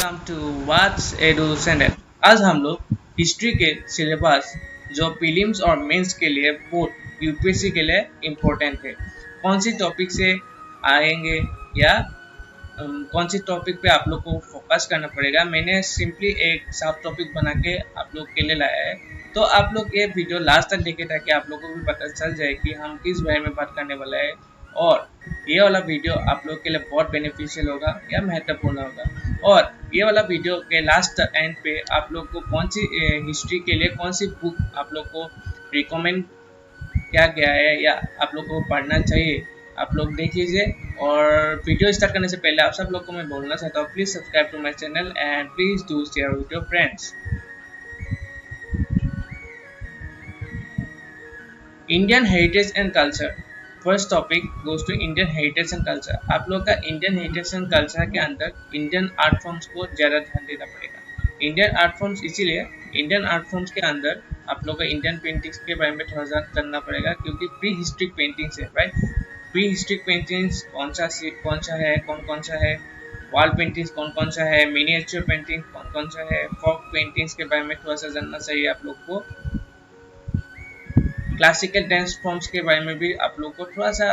Welcome to Whats Edu channel. आज हम लोग हिस्ट्री के सिलेबस जो प्रीलिम्स और मेंस के लिए बोथ यूपीएससी के लिए इम्पोर्टेंट है, कौन सी टॉपिक से आएंगे या कौन सी टॉपिक पे आप लोग को फोकस करना पड़ेगा। मैंने सिंपली एक साफ टॉपिक बना के आप लोग के लिए लाया है, तो आप लोग ये वीडियो लास्ट तक देखें ताकि आप लोगों को भी पता चल जाए कि हम किस बारे में बात करने वाला है और ये वाला वीडियो आप लोग के लिए बहुत बेनिफिशियल होगा या महत्वपूर्ण होगा। और ये वाला वीडियो के लास्ट एंड पे आप लोग को कौन सी हिस्ट्री के लिए कौन सी बुक आप लोग को रिकमेंड किया गया है या आप लोग को पढ़ना चाहिए, आप लोग देख लीजिए। और वीडियो स्टार्ट करने से पहले आप सब लोग को मैं बोलना चाहता हूँ, please subscribe to my channel and please do share with your friends. Indian heritage and culture, first topic goes to Indian heritage and culture. आप लोग का इंडियन हेरिटेज एंड कल्चर के अंदर इंडियन आर्ट फॉर्म्स को ज़्यादा ध्यान देना पड़ेगा। इंडियन आर्ट फॉर्म्स इसीलिए इंडियन आर्ट फॉर्म्स के अंदर आप लोग को इंडियन पेंटिंग्स के बारे में थोड़ा सा करना पड़ेगा, क्योंकि प्री हिस्ट्रिक पेंटिंग्स है, राइट। प्री हिस्ट्रिक पेंटिंग्स कौन कौन सा है, वॉल पेंटिंग्स कौन सा है, मिनिएचर पेंटिंग कौन सा है, फॉक पेंटिंग्स के बारे में थोड़ा सा जानना चाहिए आप लोग को। क्लासिकल डांस फॉर्म्स के बारे में भी आप लोग को थोड़ा सा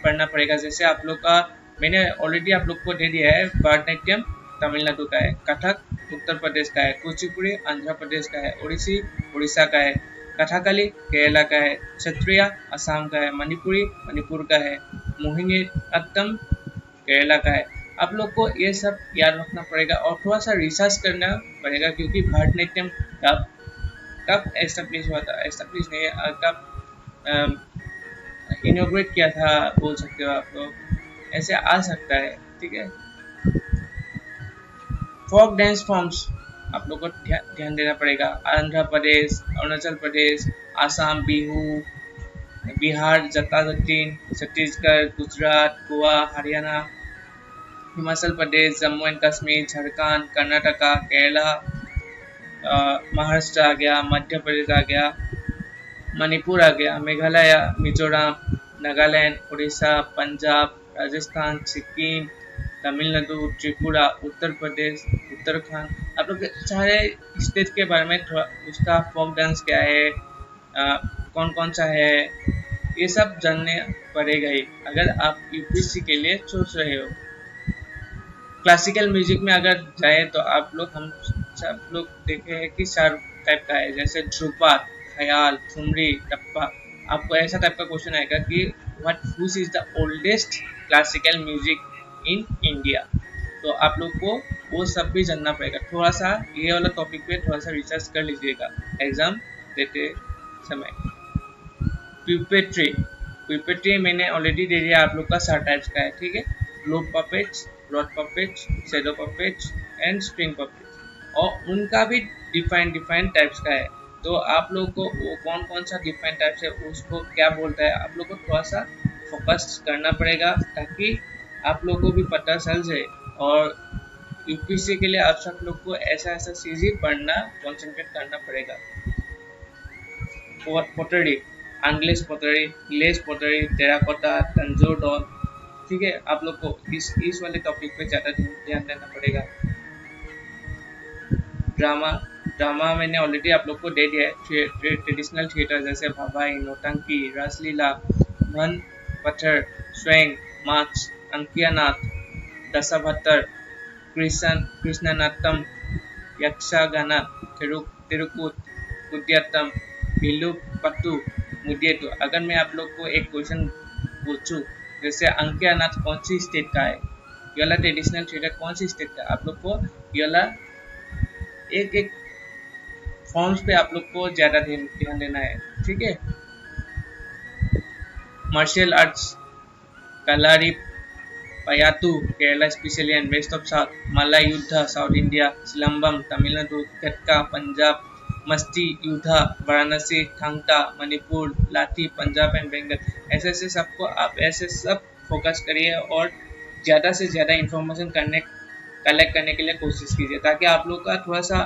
पढ़ना पड़ेगा। जैसे आप लोग का मैंने ऑलरेडी आप लोग को दे दिया है, भरतनाट्यम तमिलनाडु का है, कथक उत्तर प्रदेश का है, कुचिपुड़ी आंध्र प्रदेश का है, ओडिसी उड़ीसा का है, कथकली केरला का है, क्षत्रिय असम का है, मणिपुरी मणिपुर का है, मोहिनीअट्टम केरला का है। आप लोग को ये सब याद रखना पड़ेगा और थोड़ा सा रिसर्च करना पड़ेगा, क्योंकि भरतनाट्यम कब एस्टेब्लिश हुआ था, एस्टेब्लिश नहीं कब इनोग्रेट किया था बोल सकते हो आप लोग, ऐसे आ सकता है, ठीक है। फोक डांस फॉर्म्स आप लोग को ध्यान देना पड़ेगा। आंध्र प्रदेश, अरुणाचल प्रदेश, आसाम बिहू, बिहार जता जतीन, छत्तीसगढ़, गुजरात, गोवा, हरियाणा, हिमाचल प्रदेश, जम्मू एंड कश्मीर, झारखंड, कर्नाटका, केरला, महाराष्ट्र आ गया, मध्य प्रदेश आ गया, मणिपुर आ गया, मेघालय, मिजोरम, नागालैंड, उड़ीसा, पंजाब, राजस्थान, सिक्किम, तमिलनाडु, त्रिपुरा, उत्तर प्रदेश, उत्तराखंड। आप लोग सारे स्टेट के बारे में थोड़ा उसका फोक डांस क्या है, कौन सा है, ये सब जानने पड़ेगा ही अगर आप यूपीएससी के लिए सोच रहे हो। क्लासिकल म्यूजिक में अगर जाए तो आप लोग हम सब लोग देखे हैं कि 4 टाइप का है, जैसे ध्रुपद, ख्याल, ठुमरी, टप्पा। आपको ऐसा टाइप का क्वेश्चन आएगा कि which is the oldest classical music in India, तो आप लोग को वो सब भी जानना पड़ेगा। थोड़ा सा ये वाला टॉपिक पे थोड़ा सा रिसर्च कर लीजिएगा एग्जाम देते समय। प्यूपेट्री मैंने ऑलरेडी दे दिया आप लोग का 4 टाइप्स का है, ठीक है। Globe puppets, rod puppets, shadow puppets and spring puppets, और उनका भी डिफाइंड टाइप्स का है। तो आप लोग को वो कौन सा डिफाइंड टाइप्स है, उसको क्या बोलता है, आप लोग को थोड़ा सा फोकस करना पड़ेगा ताकि आप लोग को भी पता चल जाए। और यूपीएससी के लिए आप सब लोग को ऐसा चीज ही पढ़ना, कॉन्सेंट्रेट करना पड़ेगा। पोटरी, अंग्लिश पोटरी, ग्लेस पोटरी, टेराकोटा, तंजोर डॉल, ठीक है। आप लोग को इस वाले टॉपिक पे ज़्यादा ध्यान देना पड़ेगा। ड्रामा मैंने ऑलरेडी आप लोग को दे दिया है। ट्रेडिशनल थिएटर जैसे भवाई, नौटंकी, रासलीला, धन पत्थर, स्वयं, मार्च, अंकियानाथ, दशावतार, कृष्णनाट्यम, यक्षगाना, तिरुकुट, कुडियाट्टम, विलुपत्तु, मुदियट्टू। अगर मैं आप लोग को एक क्वेश्चन पूछूं, जैसे अंकियानाथ कौन सी स्टेट का है, ये वाला ट्रेडिशनल थिएटर कौन सी स्टेट का है, आप लोग को ये वाला एक फॉर्म्स पे आप लोग को ज्यादा ध्यान देना है, ठीक है। Martial arts, Kalaripayattu Kerala specially and west of south, Malla Yuddha south India, Silambam Tamil Nadu, खटका पंजाब, मस्ती युद्धा वाराणसी, थांगटा मणिपुर, लाठी पंजाब एंड बंगाल। ऐसे सबको आप ऐसे सब फोकस करिए और ज़्यादा से ज़्यादा इंफॉर्मेशन कलेक्ट करने के लिए कोशिश कीजिए, ताकि आप लोग का थोड़ा सा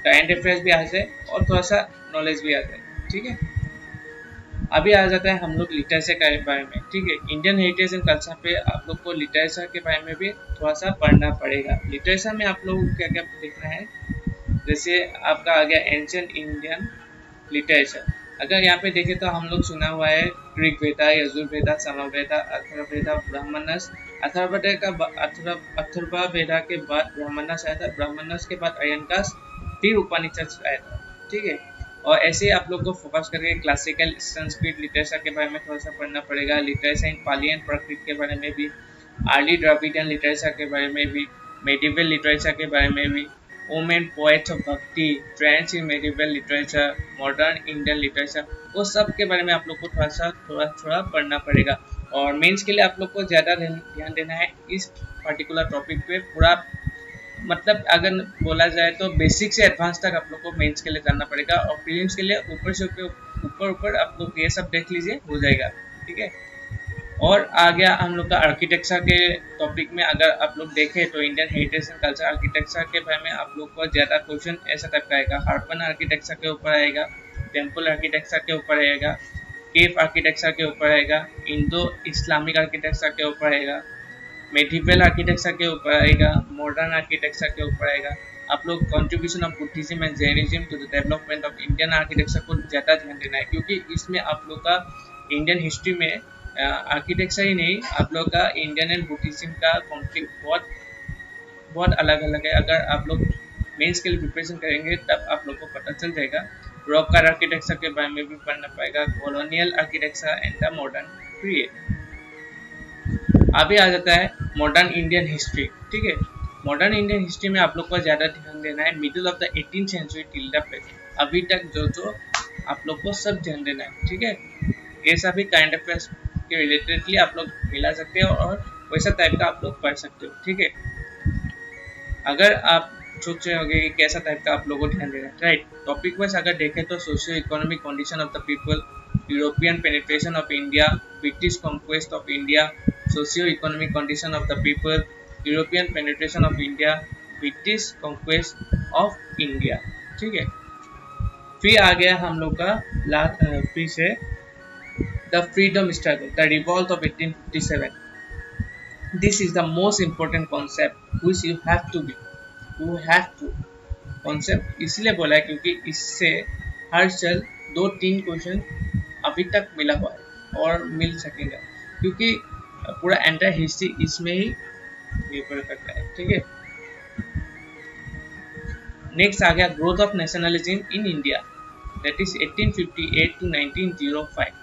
करंट अफेयर्स भी आ जाए और थोड़ा सा नॉलेज भी आ जाए, ठीक है। अभी आ जाता है हम लोग लिटरेचर के बारे में, ठीक है। इंडियन हेरिटेज एंड कल्चर पे आप लोग को लिटरेचर के बारे में भी थोड़ा सा पढ़ना पड़ेगा। लिटरेचर में आप लोग को क्या क्या देखना है, जैसे आपका आ गया एंशिएंट इंडियन लिटरेचर। अगर यहाँ पे देखें तो हम लोग सुना हुआ है ऋग्वेदा, यजुर्वेदा, सामवेदा, अथर्ववेदा, ब्राह्मणस। अथर्ववेदा के बाद ब्राह्मणस आया था, ब्राह्मणस के बाद अयनकास, फिर उपनिषद आया था, ठीक है। और ऐसे आप लोग को फोकस करके क्लासिकल संस्कृत लिटरेचर के बारे में थोड़ा सा पढ़ना पड़ेगा। लिटरेचर इन पाली एंड प्राकृत के बारे में भी, अर्ली द्रविडियन लिटरेचर के बारे में भी, मेडिवल लिटरेचर के बारे में भी, वोमेन पोएट्स ऑफ भक्ति, trends in medieval literature, modern Indian literature, वो सब के बारे में आप लोग को थोड़ा पढ़ना पड़ेगा। और मेंस के लिए आप लोग को ज़्यादा ध्यान देना है इस पर्टिकुलर टॉपिक पे। पूरा मतलब अगर बोला जाए तो बेसिक से एडवांस तक आप लोग को मेंस के लिए जानना पड़ेगा। और प्रीलिम्स के लिए ऊपर से ऊपर आप लोग ये सब देख लीजिए, हो जाएगा, ठीक है। और आ गया हम लोग का आर्किटेक्चर के टॉपिक में। अगर आप लोग देखें तो Indian heritage and culture architecture के बारे में आप लोग को ज़्यादा क्वेश्चन ऐसा टाइप का आएगा। हड़प्पन आर्किटेक्चर के ऊपर आएगा, टेम्पल आर्किटेक्चर के ऊपर आएगा, केव आर्किटेक्चर के ऊपर आएगा, इंडो इस्लामिक आर्किटेक्चर के ऊपर आएगा, मेडिवल आर्किटेक्चर के ऊपर आएगा, मॉडर्न आर्किटेक्चर के ऊपर आएगा। आप लोग contribution of Buddhism and Jainism to the development of Indian architecture को ज़्यादा ध्यान देना है, क्योंकि इसमें आप लोग का इंडियन हिस्ट्री में आर्किटेक्चर ही नहीं, आप लोग का इंडियन एंड बुद्धिज्म का कॉन्फ्लिक्ट बहुत अलग अलग है। अगर आप लोग मेंस के लिए प्रिपरेशन करेंगे तब आप लोग को पता चल जाएगा। रॉक आर्किटेक्चर के बारे में भी पढ़ना पड़ेगा, colonial architecture and the modern period. अभी आ जाता है मॉडर्न इंडियन हिस्ट्री, ठीक है। मॉडर्न इंडियन हिस्ट्री में आप लोग को ज़्यादा ध्यान देना है middle of the 18th century till the present. अभी तक जो आप लोग को सब ध्यान देना है, ठीक है। ये सभी काइंड अफेयर्स के रिलेटेडली आप लोग मिला सकते हो और वैसा टाइप का आप लोग पढ़ सकते हो, ठीक है। अगर आप सोच रहे होंगे कि कैसा टाइप का आप लोगों को ध्यान देना है, राइट। टॉपिक वाइज अगर देखें तो socio economic condition of the people, European penetration of India, British conquest of India, socio-economic condition of the people, European penetration of India, British conquest of India, ठीक है। फिर आ गया हम लोग का फिर से the freedom struggle, the revolt of 1857. This is the most important concept which you have to concept इसलिए बोला है क्योंकि इससे हर साल 2-3 क्वेश्चन अभी तक मिला हुआ है और मिल सकेगा, क्योंकि पूरा एंटायर हिस्ट्री इसमें ही निर्भर करता है, ठीक है। नेक्स्ट आ गया growth of nationalism in India, that is 1858 to 1905।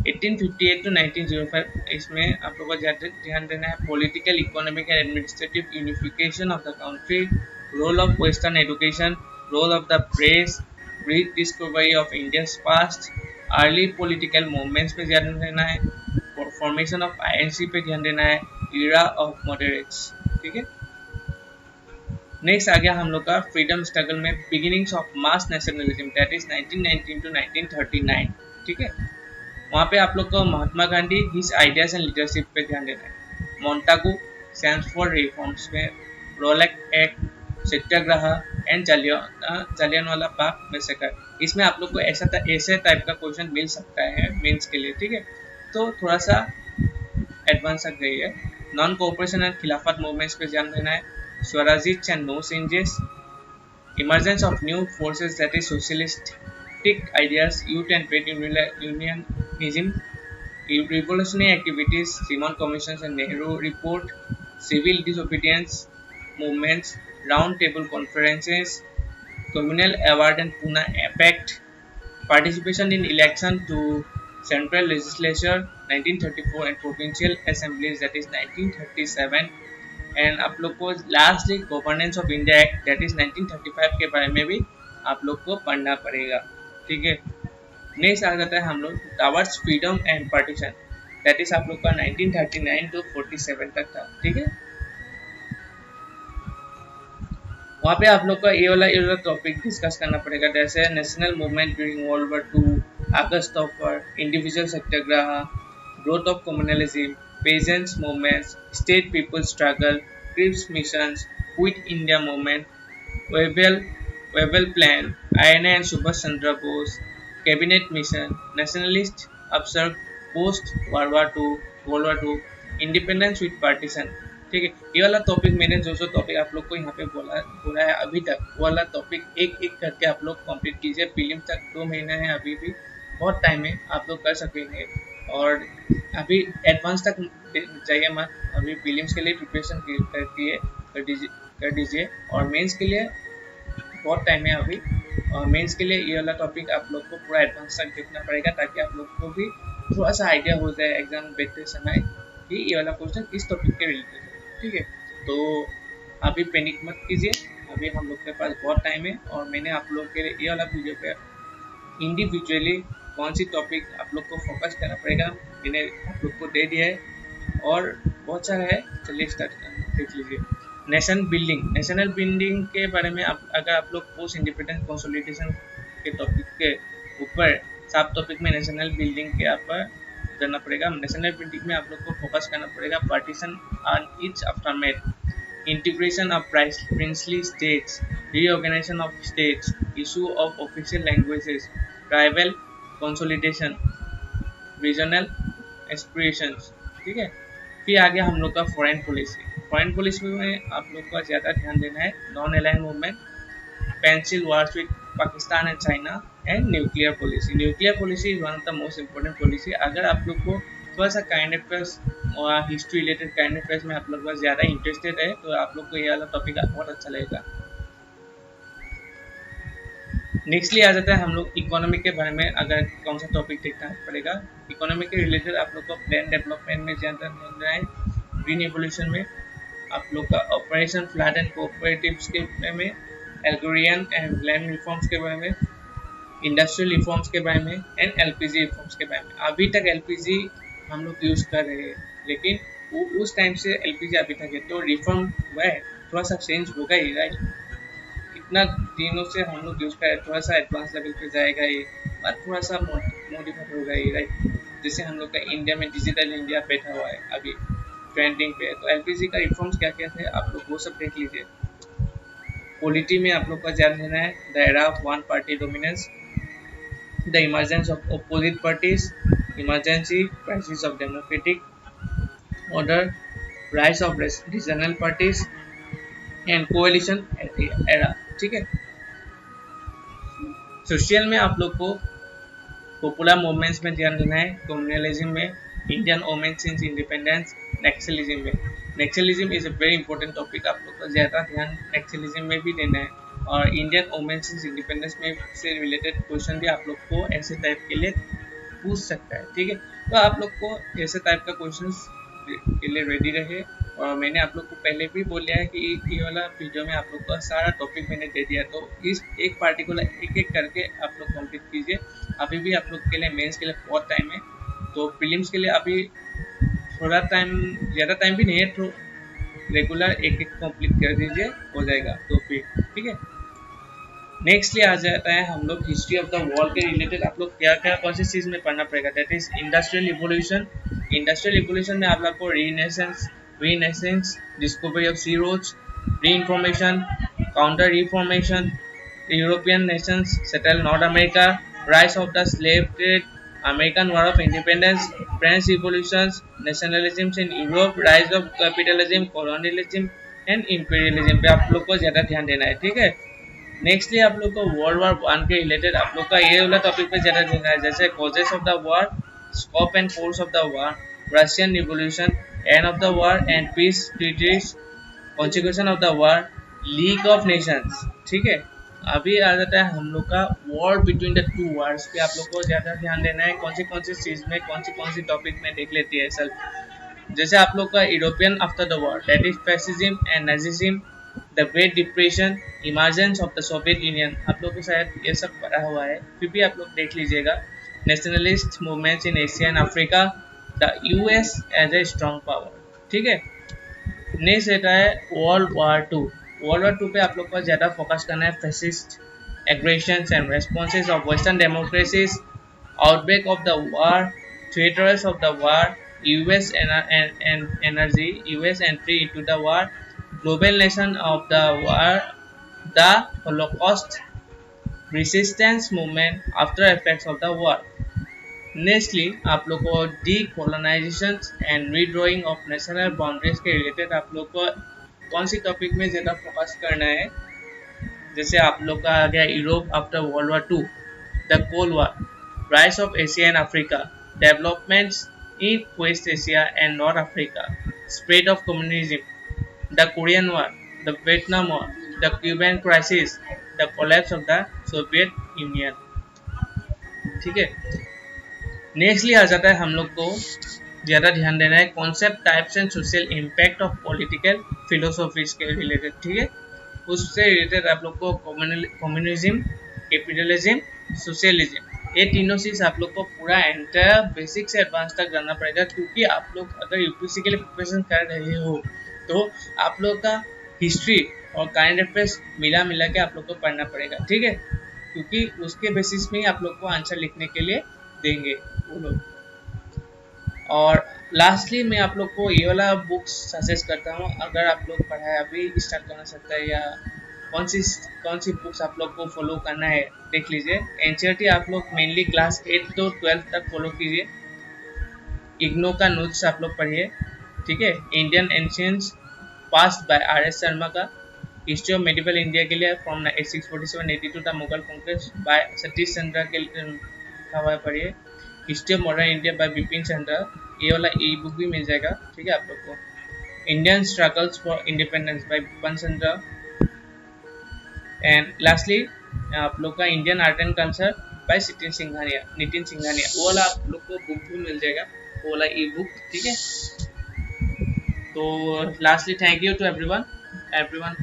1858 to 1905 इसमें आप लोगों को ज़्यादा ध्यान देना है। Political, economic and administrative unification of the country, role of western education, role of the press, discovery of Indians past, early political movements पे ध्यान देना है, फॉर्मेशन ऑफ आईएनसी पे ध्यान देना है, इरा ऑफ मॉडरेट्स, ठीक है। नेक्स्ट आ गया हम लोग का फ्रीडम स्ट्रगल में beginnings of mass nationalism, that is 1919 to 1939, ठीक है। वहाँ पे आप लोग को Mahatma Gandhi, his ideas and leadership पे ध्यान देना है। मोंटागू, सैमफोर्ड रिफॉर्म्स में, Rowlatt act, Satyagraha and Jallianwala Bagh massacre. इसमें आप लोग को ऐसे टाइप का क्वेश्चन मिल सकता है मेंस के लिए, ठीक है। तो थोड़ा सा एडवांस तक गई है। Non cooperation and Khilafat movements पे ध्यान देना है। Swarajists and no changes, emergence of new forces that is socialistic ideas, youth and trade unionism, revolutionary activities, Simon commission and Nehru report, civil disobedience movements, round table conferences, communal award and Pune Pact, participation in election to Central Legislature 1934 and Provincial Assemblies that is 1937, and आप लोग को lastly governance of India act that is 1935 के बारे में भी आप लोग को पढ़ना पड़ेगा, ठीक है। नेक्स्ट आ जाता है हम लोग towers freedom and partition, that is आप लोग का 1939 to 47 तक था, ठीक है। वहाँ पे आप लोग का ये वाला टॉपिक डिस्कस करना पड़ेगा, जैसे national movement during world war 2, August offer, individual Satyagraha, growth of communalism, peasants movements, state people struggle, Cripps missions, quit India movement, Wavell plan, INA and Subhas Chandra Bose, cabinet mission, nationalist upsurge, post world war two, independence with partition. ठीक है, ये वाला topic मैंने जो topic आप लोग को यहाँ पे बोला है अभी तक, वो वाला टॉपिक एक एक करके आप लोग कंप्लीट कीजिए। प्रीलिम तक 2 महीने हैं, अभी भी बहुत टाइम है, आप लोग कर सकेंगे। और अभी एडवांस तक चाहिए मत, अभी प्रीलिम्स के लिए प्रिपरेशन कर दीजिए। और मेंस के लिए बहुत टाइम है अभी, और मेंस के लिए ये वाला टॉपिक आप लोग को पूरा एडवांस तक देखना पड़ेगा, ताकि आप लोग को भी थोड़ा सा आइडिया हो जाए एग्जाम बैठते समय कि ये वाला क्वेश्चन इस टॉपिक के रिलेटेड है। ठीक है, तो अभी पैनिक मत कीजिए, अभी हम लोग के पास बहुत टाइम है। और मैंने आप लोग के लिए ये वाला वीडियो पे इंडिविजुअली कौन सी टॉपिक आप लोग को फोकस करना पड़ेगा मैंने आप लोग को दे दिया है, और बहुत सारा है। चलिए स्टार्ट देख लीजिए। नेशनल बिल्डिंग के बारे में अगर आप लोग पोस्ट इंडिपेंडेंस कंसोलिडेशन के टॉपिक के ऊपर सब टॉपिक में नेशनल बिल्डिंग के आप करना पड़ेगा। नेशनल बिल्डिंग में आप लोग को फोकस करना पड़ेगा partition and its aftermath, integration of princely states, reorganization of states, issue of official languages, tribal consolidation, regional aspirations। ठीक है, फिर आगे हम लोग का फॉरेन पॉलिसी में आप लोग का ज़्यादा ध्यान देना है। Non align movement, pencil wars with Pakistan and China, and nuclear policy is one of the most important policy. अगर आप लोग को थोड़ा सा काइंड अफेयर्स और हिस्ट्री रिलेटेड काइंड अफेयर्स में आप लोग बस ज़्यादा इंटरेस्टेड है, तो आप लोग को ये वाला टॉपिक बहुत अच्छा लगेगा। नेक्स्टली आ जाता है हम लोग इकोनॉमी के बारे में, अगर कौन सा टॉपिक देखना पड़ेगा। इकोनॉमी के रिलेटेड आप लोग को प्लान डेवलपमेंट में ज़्यादा ध्यान देना है। ग्रीन एवोल्यूशन में आप लोग का ऑपरेशन फ्लैट एंड कोऑपरेटिव्स के बारे में, एल्गोरियन एंड लैंड रिफॉर्म्स के बारे में, इंडस्ट्रियल रिफॉर्म्स के बारे में, एंड एलपीजी रिफॉर्म्स के बारे में। अभी तक एलपीजी हम लोग यूज़ कर रहे हैं, लेकिन उस टाइम से एलपीजी अभी तक है, तो रिफॉर्म हुआ है, थोड़ा सा चेंज होगा ही, राइट। इतना दिनों से हम लोग यूज़ कर रहे हैं, थोड़ा सा एडवांस लेवल पे जाएगा ये, और थोड़ा सा मॉडिफाइड होगा ये, राइट। जैसे हम लोग का इंडिया में डिजिटल इंडिया बैठा हुआ है अभी ट्रेंडिंग पे, तो एलपीजी का रिफॉर्म्स क्या क्या थे आप लोग वो सब देख लीजिए। पॉलिटी में आप लोग का ध्यान देना है, the era of one party dominance, the emergence of opposite parties, emergency, crisis of democratic order, rise of regional parties, and coalition era। ठीक है, सोशल में आप लोग को पॉपुलर मूवमेंट्स में ध्यान देना है, कम्युनलिज्म में, Indian women since independence, Naxalism is a very important topic, आप लोग को ज़्यादा ध्यान नेक्सलिज्म में भी देना है। और इंडियन वोमेन सिंस इंडिपेंडेंस में से रिलेटेड क्वेश्चन भी आप लोग को ऐसे टाइप के लिए पूछ सकता है। ठीक है, तो आप लोग को ऐसे टाइप का क्वेश्चन के लिए रेडी रहे। और मैंने आप लोग को पहले भी बोला है कि ये वाला वीडियो में आप लोग का सारा टॉपिक मैंने दे दिया, तो इस एक पार्टिकुलर एक एक करके आप लोग कंप्लीट कीजिए। अभी भी आप लोग के लिए मेंस के लिए बहुत टाइम है, तो प्रीलिम्स के लिए अभी थोड़ा टाइम, ज़्यादा टाइम भी नहीं है, तो रेगुलर एक एक कंप्लीट कर दीजिए, हो जाएगा तो फिर ठीक है। नेक्स्टली आ जाता है हम लोग हिस्ट्री ऑफ द वर्ल्ड के रिलेटेड आप लोग क्या क्या कौन सी चीज़ में पढ़ना पड़ेगा, that is industrial evolution. Industrial evolution में आप लोग को रीनेसेंस, डिस्कवरी ऑफ सी रोड्स, री information, counter reformation, European Nations settle north America, rise of the slave trade, American war of independence, French revolutions, nationalism in Europe, rise of capitalism, colonialism and imperialism पे आप लोग को ज़्यादा ध्यान देना है। ठीक है, नेक्स्टली आप लोग को वर्ल्ड वार 1 के रिलेटेड आप लोग का ये वाला टॉपिक पे ज़्यादा देना है, जैसे causes of the war, scope and force of the war, Russian revolution, end of the war and peace treaties, consequence of the war, League of Nations. ठीक है, अभी आ जाता है हम लोग का war between the two wars पे आप लोग को ज़्यादा ध्यान देना है, कौन सी चीज़ में कौन सी टॉपिक में देख लेती है सर। जैसे आप लोग का European after the war, that is fascism and Nazism, the great depression, emergence of the Soviet union, आप लोग को शायद ये सब पढ़ा हुआ है, फिर भी आप लोग देख लीजिएगा। Nationalist movements in Asia and Africa, the US as a strong power. ठीक है, नेक्स्ट रहता है वर्ल्ड वार 2। वर्ल्ड वार 2 पे आप लोग को ज़्यादा फोकस करना है, fascist aggressions and responses of western democracies, outbreak of the war, theatres of the war, US energy, US entry into the war, global nation of the war, the Holocaust, resistance movement after effects of the war. Nextly आप लोग को decolonisation and redrawing of national boundaries के related आप लोग को कौन सी topic में ज़्यादा फोकस करना है। जैसे आप लोग का आ गया Europe after world war two, the cold war, rise of Asia and Africa, developments in west Asia and north Africa, spread of communism, the Korean War, the Vietnam War, the Cuban Crisis, the collapse of the Soviet Union। ठीक है, nextly आ जाता है हम लोग को ज़्यादा ध्यान देना है concept, types and social impact of political philosophies के रिलेटेड। ठीक है, उससे रिलेटेड आप लोग को कम्युनिज्म, कैपिटलिज्म, सोशलिज्म, ये तीनों चीज आप लोग को पूरा एंटायर बेसिक से एडवांस तक जानना पड़ेगा, क्योंकि आप लोग अगर यूपीएससी के लिए प्रिपरेशन कर रहे हो तो आप लोग का हिस्ट्री और करंट अफेयर्स मिला के आप लोग को पढ़ना पड़ेगा। ठीक है, क्योंकि उसके बेसिस में ही आप लोग को आंसर लिखने के लिए देंगे वो लोग। और लास्टली मैं आप लोग को ये वाला बुक्स सजेस्ट करता हूँ, अगर आप लोग पढ़ाई अभी स्टार्ट करना चाहते हैं या कौन सी बुक्स आप लोग को फॉलो करना है देख लीजिए। एनसीईआरटी आप लोग मेनली क्लास 8 to 12 तक फॉलो कीजिए। इग्नो का नोट्स आप लोग पढ़िए। ठीक है, Indian ancients past by R S. Sharma का, हिस्ट्री ऑफ मेडिवल इंडिया के लिए from 1647-82 the Mughal conquest by Satish Chandra के लिए लिखा हुआ पढ़िए। History of modern India by Bipin Chandra, ये वाला ई बुक भी मिल जाएगा। ठीक है आप लोग को। Indian struggles for independence bye Bipin Chandra. And lastly आप लोग का Indian art and culture by Nitin Singhania, वो वाला आप लोग को बुक भी मिल जाएगा, वो वाला ई बुक। ठीक है, तो lastly thank you to everyone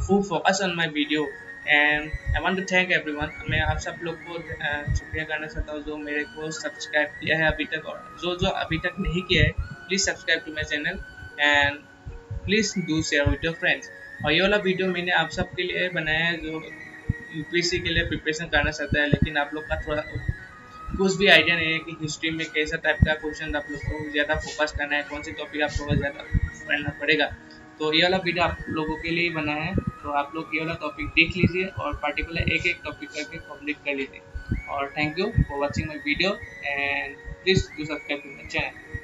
who focus on my video and I want to thank everyone। मैं आप सब लोग को शुक्रिया करना चाहता हूँ जो मेरे को सब्सक्राइब किया है अभी तक, और जो अभी तक नहीं किया है please subscribe to my channel and please do share with your friends. और ये वाला वीडियो मैंने आप सब के लिए बनाया है जो यूपीएससी के लिए प्रिपरेशन करना चाहता है, लेकिन आप लोग का थोड़ा कुछ भी आइडिया नहीं है कि हिस्ट्री में कैसा टाइप का क्वेश्चन आप लोग को ज़्यादा फोकस करना है, कौन सी टॉपिक आप लोगों को ज़्यादा पढ़ना पड़ेगा, तो ये वाला वीडियो आप लोगों के लिए बनाया है। तो आप लोग ये वाला टॉपिक देख लीजिए और पार्टिकुलर एक टॉपिक करके कंप्लीट कर लीजिए। और thank you for watching my video and please do subscribe to my channel.